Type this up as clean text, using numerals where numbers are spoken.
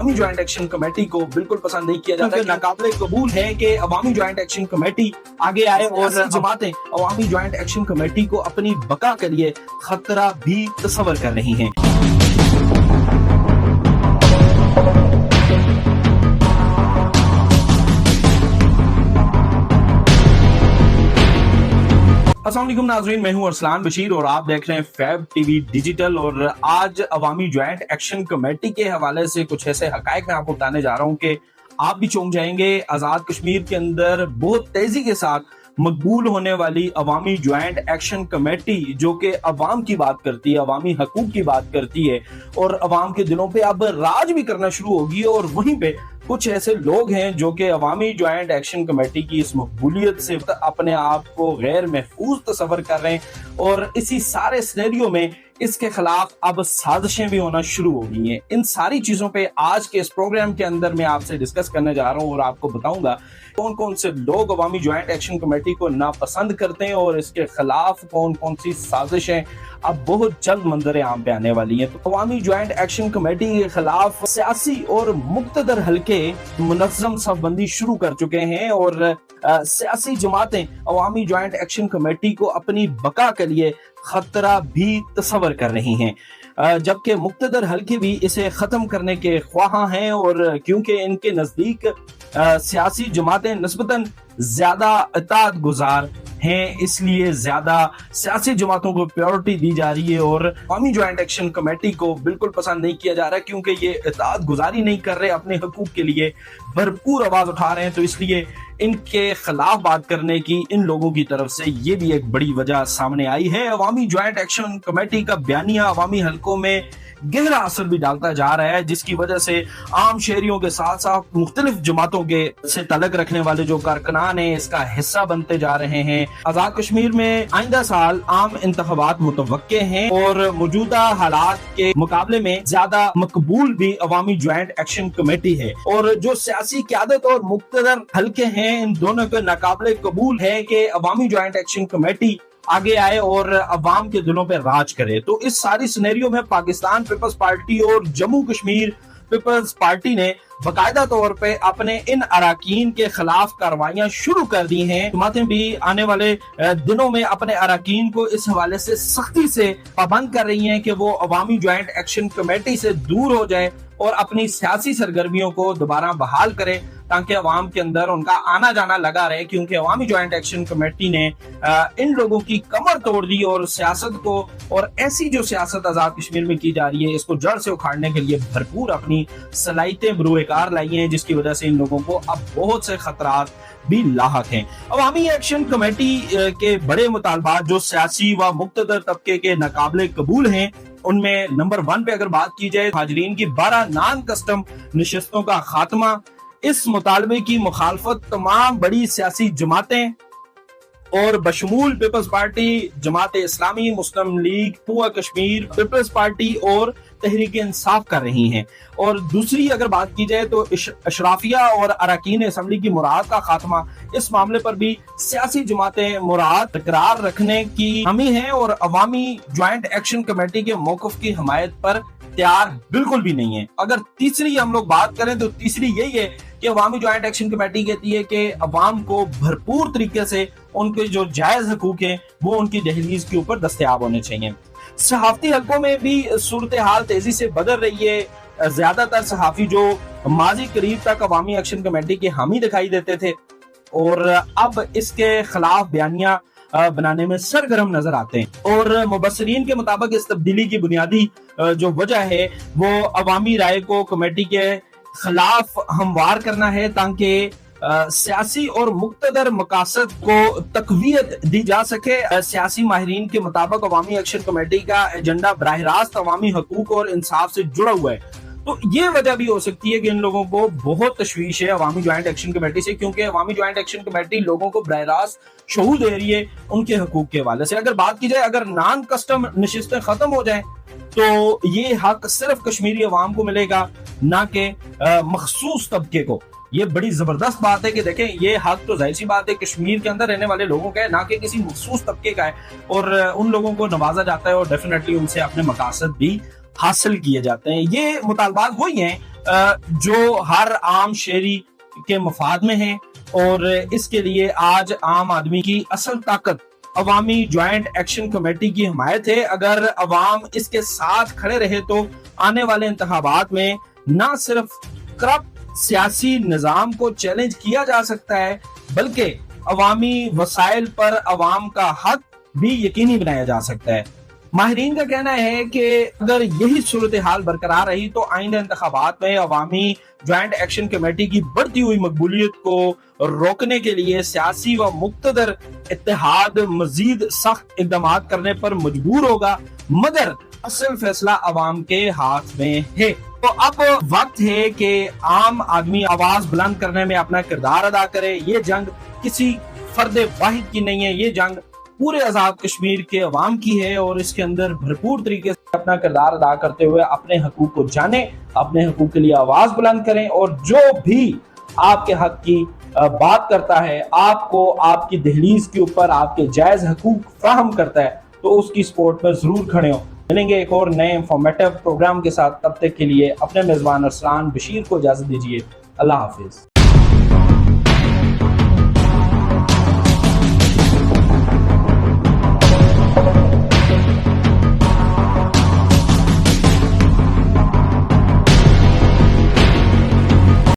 अवामी joint action committee को बिल्कुल पसंद नहीं किया जाता। नाकाबिले कबूल है कि अवामी ज्वाइंट एक्शन कमेटी आगे आए और जमातें अवामी ज्वाइंट एक्शन कमेटी को अपनी बका के लिए खतरा भी तस्वर कर रही हैं। अस्सलाम वालेकुम नाज़रीन, मैं हूं अरसलान बशीर और आप देख रहे हैं फैब टीवी डिजिटल। और आज अवामी ज्वाइंट एक्शन कमेटी के हवाले से कुछ ऐसे हकायक मैं आपको बताने जा रहा हूं कि आप भी चौंक जाएंगे। आजाद कश्मीर के अंदर बहुत तेजी के साथ मकबूल होने वाली अवामी ज्वाइंट एक्शन कमेटी, जो कि अवाम की बात करती है, अवामी हकूक की बात करती है और अवाम के दिलों पे अब राज भी करना शुरू होगी। और वहीं पे कुछ ऐसे लोग हैं जो कि अवामी ज्वाइंट एक्शन कमेटी की इस मकबूलियत से अपने आप को गैर महफूज तस्वर कर रहे हैं और इसी सारे सिनेरियो में इसके खिलाफ अब साजिशें भी होना शुरू हो गई हैं। इन सारी चीजों पे आज के इस प्रोग्राम के अंदर मैं आपसे डिस्कस करने जा रहा हूं और आपको बताऊंगा कौन कौन से लोग अवामी ज्वाइंट एक्शन कमेटी को नापसंद करते हैं और इसके खिलाफ कौन कौन सी साजिशें अब बहुत जल्द मंजर आम पे आने वाली हैं। तो अवामी ज्वाइंट एक्शन कमेटी के खिलाफ सियासी और मुक्तदर हलके मुनज़्ज़म सफबंदी शुरू कर चुके हैं और सियासी जमातें अवामी ज्वाइंट एक्शन कमेटी को अपनी बका के लिए खतरा भी तस्वर कर रही हैं, जबकि मुक्तदर हलके भी इसे खत्म करने के ख्वाह हैं। और क्योंकि इनके नजदीक सियासी जमातें निस्बतन ज्यादा इताअत गुजार हैं, इसलिए ज्यादा सियासी जमातों को प्रायोरिटी दी जा रही है और अवामी ज्वाइंट एक्शन कमेटी को बिल्कुल पसंद नहीं किया जा रहा, क्योंकि ये इताअत गुजारी नहीं कर रहे, अपने हकूक के लिए भरपूर आवाज उठा रहे हैं। तो इसलिए इनके खिलाफ बात करने की इन लोगों की तरफ से ये भी एक बड़ी वजह सामने आई है। अवामी ज्वाइंट एक्शन कमेटी का बयानिया अवामी हलकों में गहरा असर भी डालता जा रहा है, जिसकी वजह से आम शहरियों के साथ साथ मुख्तलिफ जमातों के से तलक रखने वाले जो कारकुनान हैं इसका हिस्सा बनते जा रहे हैं। आजाद कश्मीर में आइंदा साल आम इंतखाबात मुतवक्के हैं और मौजूदा हालात के मुकाबले में ज्यादा मकबूल भी अवामी ज्वाइंट एक्शन कमेटी है। और जो सियासी क़यादत और मुख्तदर हलके हैं, इन दोनों के नाकाबिले कबूल है कि अवामी ज्वाइंट एक्शन कमेटी आगे आए और अवाम के दिलों पे राज करे। तो इस सारी सिनेरियो में पाकिस्तान पीपल्स पार्टी और जम्मू कश्मीर पीपल्स पार्टी ने बाकायदा तौर पे अपने इन अराकीन के खिलाफ कार्रवाइयां शुरू कर दी हैं। जमातें भी आने वाले दिनों में अपने अराकीन को इस हवाले से सख्ती से पाबंद कर रही हैं कि वो अवामी ज्वाइंट एक्शन कमेटी से दूर हो जाए और अपनी सियासी सरगर्मियों को दोबारा बहाल करे, ताकि अवाम के अंदर उनका आना जाना लगा रहे। क्योंकि अवामी ज्वाइंट एक्शन कमेटी ने इन लोगों की कमर तोड़ दी और सियासत को, और ऐसी जो सियासत आजाद कश्मीर में की जा रही है, इसको जड़ से उखाड़ने के लिए भरपूर अपनी सलाहियतें बरूएकार लाई हैं, जिसकी वजह से इन लोगों को अब बहुत से खतरात भी लाहक हैं। अवामी एक्शन कमेटी के बड़े मुतालबात जो सियासी व मुक्तदर तबके के नाकाबिले कबूल हैं, उनमें नंबर 1 पे अगर बात की जाए, हाजरीन की 12 नॉन कस्टम नशिस्तों का खात्मा। इस मुतालबे की मुखालफत तमाम बड़ी सियासी जमातें और बशमूल पीपल्स पार्टी, जमात इस्लामी, मुस्लिम लीग, हुआ कश्मीर पीपल्स पार्टी और तहरीक इंसाफ कर रही हैं। और दूसरी अगर बात की जाए तो अशराफिया और अरकान असम्बली की मुराद का खात्मा, इस मामले पर भी सियासी जमातें मुराद बरकरार रखने की हामी हैं और अवामी ज्वाइंट एक्शन कमेटी के मौक़िफ़ की हमायत पर तैयार बिल्कुल भी नहीं है। अगर तीसरी हम लोग बात करें तो तीसरी यही है कि अवामी ज्वाइंट एक्शन कमेटी कहती है कि अवाम को भरपूर तरीके से उनके जो जायज हकूक हैं वो उनकी दहलीज के ऊपर दस्तयाब होने चाहिए। सहाफती हलकों में भी सूरत हाल तेजी से बदल रही है। ज्यादातर सहाफी जो माजी करीब तक अवामी एक्शन कमेटी के हामी दिखाई देते थे और अब इसके खिलाफ बयानिया बनाने में सरगर्म नजर आते हैं। और मुबस्सिरीन के मुताबिक इस तब्दीली की बुनियादी जो वजह है वो अवामी राय को कमेटी के खिलाफ हमवार करना है, ताकि सियासी और मुक्तदर मकासद को तकवीयत दी जा सके। सियासी माहिरीन के मुताबिक अवामी एक्शन कमेटी का एजेंडा बराह रास्त अवामी हकूक और इंसाफ से जुड़ा हुआ है। तो ये वजह भी हो सकती है कि इन लोगों को बहुत तशवीश है अवामी ज्वाइंट एक्शन कमेटी से, क्योंकि अवामी ज्वाइंट एक्शन कमेटी लोगों को बराह रास्त शऊर दे रही है उनके हकूक के हवाले से। अगर बात की जाए, अगर नॉन कस्टम नशिस्तें खत्म हो जाएं तो ये हक सिर्फ कश्मीरी अवाम को मिलेगा, ना कि मखसूस तबके को। ये बड़ी जबरदस्त बात है कि देखें, ये हक तो जाहिर सी बात है कश्मीर के अंदर रहने वाले लोगों का है, ना कि किसी मखसूस तबके का है, और उन लोगों को नवाजा जाता है और डेफिनेटली उनसे अपने मकासद भी हासिल किए जाते हैं। ये मुतालबात वही हैं جو ہر عام شہری کے مفاد میں ہیں، اور اس کے لیے آج عام آدمی کی اصل طاقت عوامی جوائنٹ ایکشن کمیٹی کی حمایت ہے۔ اگر عوام اس کے ساتھ کھڑے رہے تو آنے والے انتخابات میں نہ صرف کرپٹ سیاسی نظام کو چیلنج کیا جا سکتا ہے، بلکہ عوامی وسائل پر عوام کا حق بھی یقینی بنایا جا سکتا ہے۔ ماہرین کا کہنا ہے کہ اگر یہی صورتحال برقرار رہی تو آئندہ انتخابات میں عوامی جوائنٹ ایکشن کمیٹی کی بڑھتی ہوئی مقبولیت کو روکنے کے لیے سیاسی و مقتدر اتحاد مزید سخت اقدامات کرنے پر مجبور ہوگا، مگر اصل فیصلہ عوام کے ہاتھ میں ہے۔ تو اب وقت ہے کہ عام آدمی آواز بلند کرنے میں اپنا کردار ادا کرے۔ یہ جنگ کسی فرد واحد کی نہیں ہے، یہ جنگ پورے آزاد کشمیر کے عوام کی ہے، اور اس کے اندر بھرپور طریقے سے اپنا کردار ادا کرتے ہوئے اپنے حقوق کو جانیں، اپنے حقوق کے لیے آواز بلند کریں، اور جو بھی آپ کے حق کی بات کرتا ہے، آپ کو آپ کی دہلیز کے اوپر آپ کے جائز حقوق فراہم کرتا ہے، تو اس کی سپورٹ میں ضرور کھڑے ہوں۔ ملیں گے ایک اور نئے انفارمیٹیو پروگرام کے ساتھ، تب تک کے لیے اپنے میزبان ارسلان بشیر کو اجازت دیجیے۔ اللہ حافظ۔